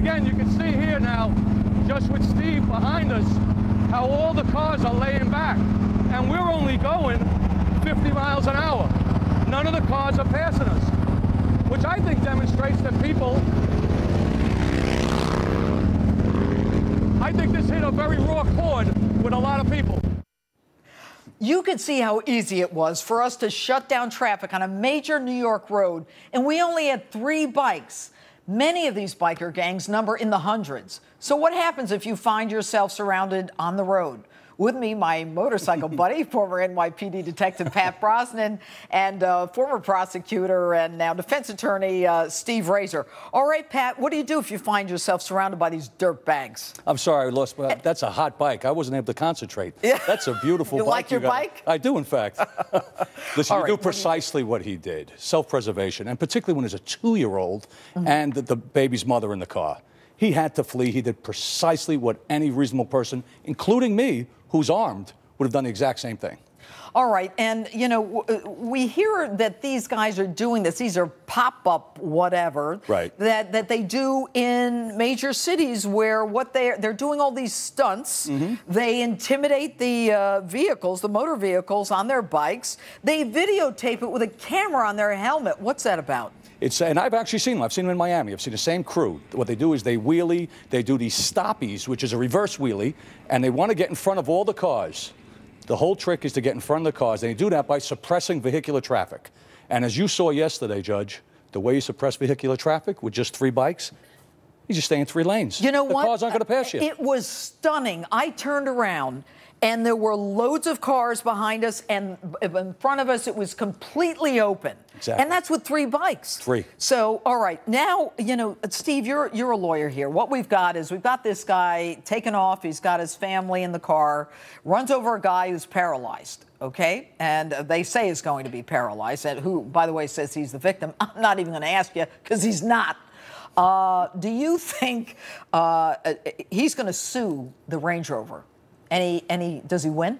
again, you can see here now, just with Steve behind us, how all the cars are laying back. And we're only going 50 miles an hour. None of the cars are passing us, which I think demonstrates that people, I think this hit a very raw chord with a lot of people. You could see how easy it was for us to shut down traffic on a major New York road, and we only had 3 bikes. Many of these biker gangs number in the hundreds. So what happens if you find yourself surrounded on the road? With me, my motorcycle buddy, former NYPD Detective Pat Brosnan, and former prosecutor and now defense attorney Steve Raiser. All right, Pat, what do you do if you find yourself surrounded by these dirt bags? I'm sorry, I lost. That's a hot bike. I wasn't able to concentrate. Yeah. That's a beautiful bike. You like your bike? I do, in fact. Listen, you do precisely what he did, self-preservation, and particularly when there's a 2-year-old and the baby's mother in the car. He had to flee. He did precisely what any reasonable person, including me, who's armed, would have done the exact same thing. All right, and, you know, we hear that these guys are doing this. These are pop-up whatever that they do in major cities where what they're doing all these stunts. They intimidate the vehicles, the motor vehicles on their bikes. They videotape it with a camera on their helmet. What's that about? And I've actually seen them. I've seen them in Miami. I've seen the same crew. What they do is they wheelie, they do these stoppies, which is a reverse wheelie, and they want to get in front of all the cars. The whole trick is to get in front of the cars. They do that by suppressing vehicular traffic. And as you saw yesterday, Judge, the way you suppress vehicular traffic with just 3 bikes, you just stay in 3 lanes. You know what? The cars aren't going to pass you. It was stunning. I turned around, and there were loads of cars behind us, and in front of us, it was completely open. Exactly. And that's with 3 bikes. 3. So, all right. Now, you know, Steve, you're a lawyer here. What we've got is we've got this guy taken off. He's got his family in the car, runs over a guy who's paralyzed, okay? And they say is going to be paralyzed, and who, by the way, says he's the victim. I'm not even going to ask you because he's not. Do you think he's going to sue the Range Rover? Does he win?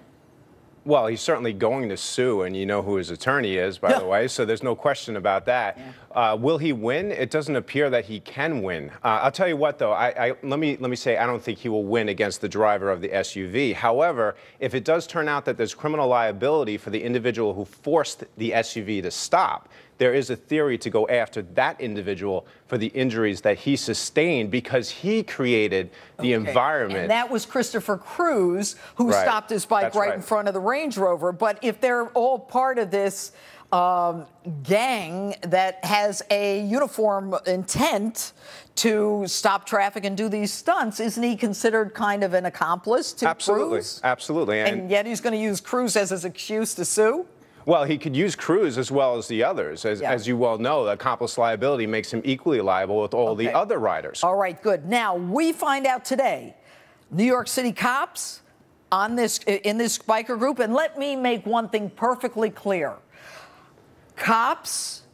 Well, he's certainly going to sue, and you know who his attorney is, by the way, so there's no question about that. Yeah. Will he win? It doesn't appear that he can win. I'll tell you what, though. Let me say I don't think he will win against the driver of the SUV. However, if it does turn out that there's criminal liability for the individual who forced the SUV to stop, there is a theory to go after that individual for the injuries that he sustained because he created the environment. And that was Christopher Cruz, who stopped his bike right in front of the Range Rover. But if they're all part of this gang that has a uniform intent to stop traffic and do these stunts, isn't he considered kind of an accomplice to Cruz? Absolutely. And yet he's going to use Cruz as his excuse to sue? Well, he could use Cruz as well as the others. As you well know, accomplice liability makes him equally liable with all the other riders. All right, good. Now, we find out today, New York City cops in this biker group, and let me make one thing perfectly clear. Cops,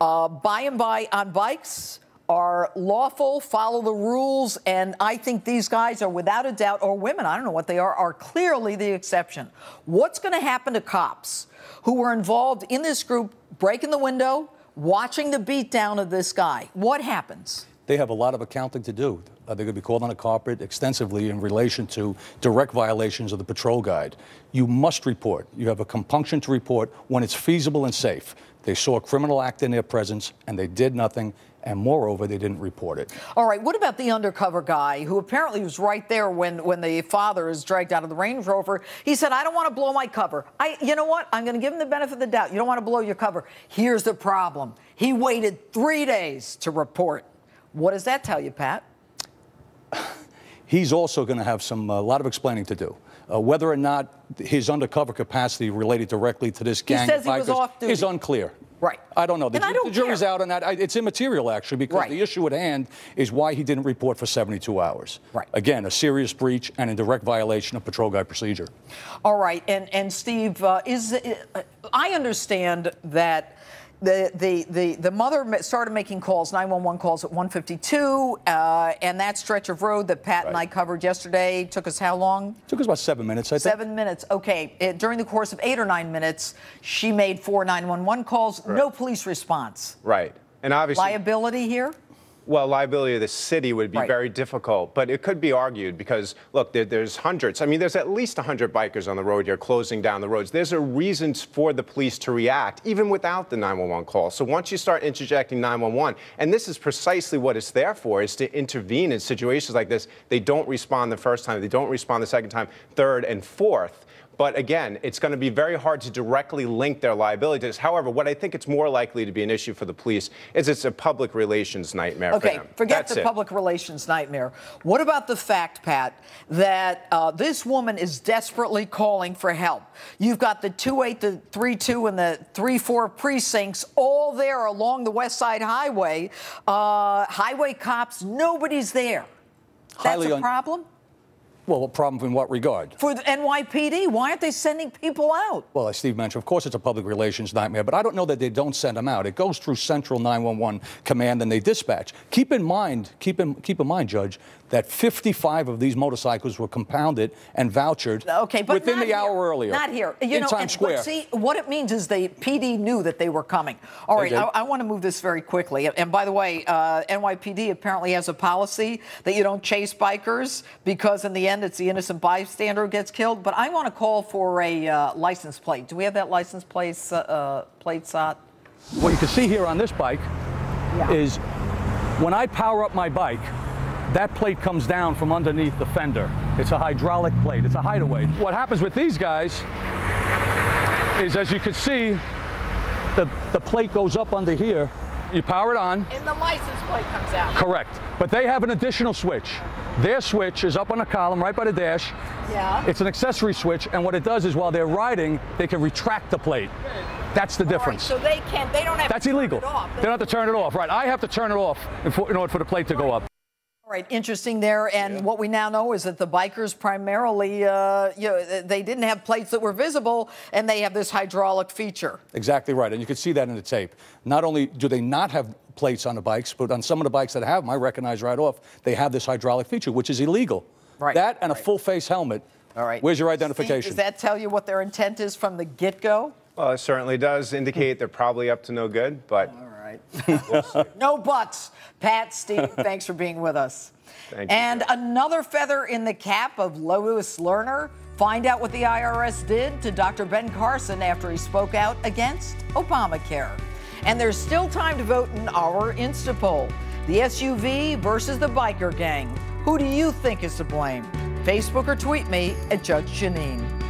by and by on bikes, are lawful, follow the rules, and I think these guys are without a doubt, or women, I don't know what they are clearly the exception. What's going to happen to cops who were involved in this group, breaking the window, watching the beatdown of this guy? What happens? They have a lot of accounting to do. They're going to be called on the carpet extensively in relation to direct violations of the patrol guide. You must report. You have a compunction to report when it's feasible and safe. They saw a criminal act in their presence, and they did nothing. And moreover, they didn't report it. All right, what about the undercover guy who apparently was right there when the father is dragged out of the Range Rover? He said, I don't want to blow my cover. You know what? I'm going to give him the benefit of the doubt. You don't want to blow your cover. Here's the problem. He waited 3 days to report. What does that tell you, Pat? He's also going to have a lot of explaining to do. Whether or not his undercover capacity related directly to this gang of bikers is unclear. Right. I don't know. The jury's out on that. It's immaterial, actually, because the issue at hand is why he didn't report for 72 hours. Right. Again, a serious breach and a direct violation of patrol guide procedure. All right. And Steve, I understand that the mother started making calls, 911 calls at 1:52, and that stretch of road that Pat and I covered yesterday took us how long? Took us about 7 minutes, I think. 7 minutes. Okay. During the course of 8 or 9 minutes, she made 4 911 calls. No police response. Right. And obviously liability here. Well, liability of the city would be Right. very difficult, but it could be argued because, look, there's hundreds. I mean, there's at least 100 bikers on the road here closing down the roads. There's a reason for the police to react, even without the 911 call. So once you start interjecting 911, and this is precisely what it's there for, is to intervene in situations like this. They don't respond the first time. They don't respond the second time, third, and fourth. But again, it's going to be very hard to directly link their liability to this. However, what I think it's more likely to be an issue for the police is it's a public relations nightmare for them. Forget the public relations nightmare. What about the fact, Pat, that this woman is desperately calling for help? You've got the 2-8, the 3-2, and the 3-4 precincts all there along the West Side Highway. Highway cops, nobody's there. That's a problem? Well, a problem in what regard? For the NYPD, why aren't they sending people out? Well, as Steve mentioned, of course it's a public relations nightmare, but I don't know that they don't send them out. It goes through Central 911 Command and they dispatch. Keep in mind, Judge, that 55 of these motorcycles were compounded and vouchered within the hour earlier. Not here. In Times Square. But see, what it means is the PD knew that they were coming. All right, I want to move this very quickly. And by the way, NYPD apparently has a policy that you don't chase bikers because in the end it's the innocent bystander who gets killed. But I want to call for a license plate. Do we have that license plate, Sot? What you can see here on this bike is when I power up my bike, that plate comes down from underneath the fender. It's a hydraulic plate. It's a hideaway. What happens with these guys is, as you can see, the plate goes up under here. You power it on. And the license plate comes out. Correct. But they have an additional switch. Their switch is up on the column right by the dash. Yeah. It's an accessory switch, and what it does is while they're riding, they can retract the plate. That's the difference. Right, so they don't have That's to illegal. turn it off. They don't have to turn it off. Right. I have to turn it off in order for the plate to go up. All right, interesting there. And what we now know is that the bikers primarily, they didn't have plates that were visible, and they have this hydraulic feature. Exactly right. And you can see that in the tape. Not only do they not have plates on the bikes, but on some of the bikes that have them, I recognize right off, they have this hydraulic feature, which is illegal. Right. That and a full-face helmet. All right. Where's your identification? Steve, does that tell you what their intent is from the get-go? Well, it certainly does indicate they're probably up to no good, but... We'll see. No buts. Pat, Steve, thanks for being with us. Thank you. And another feather in the cap of Lois Lerner. Find out what the IRS did to Dr. Ben Carson after he spoke out against Obamacare. And there's still time to vote in our Insta poll. The SUV versus the biker gang. Who do you think is to blame? Facebook or tweet me at Judge Jeanine.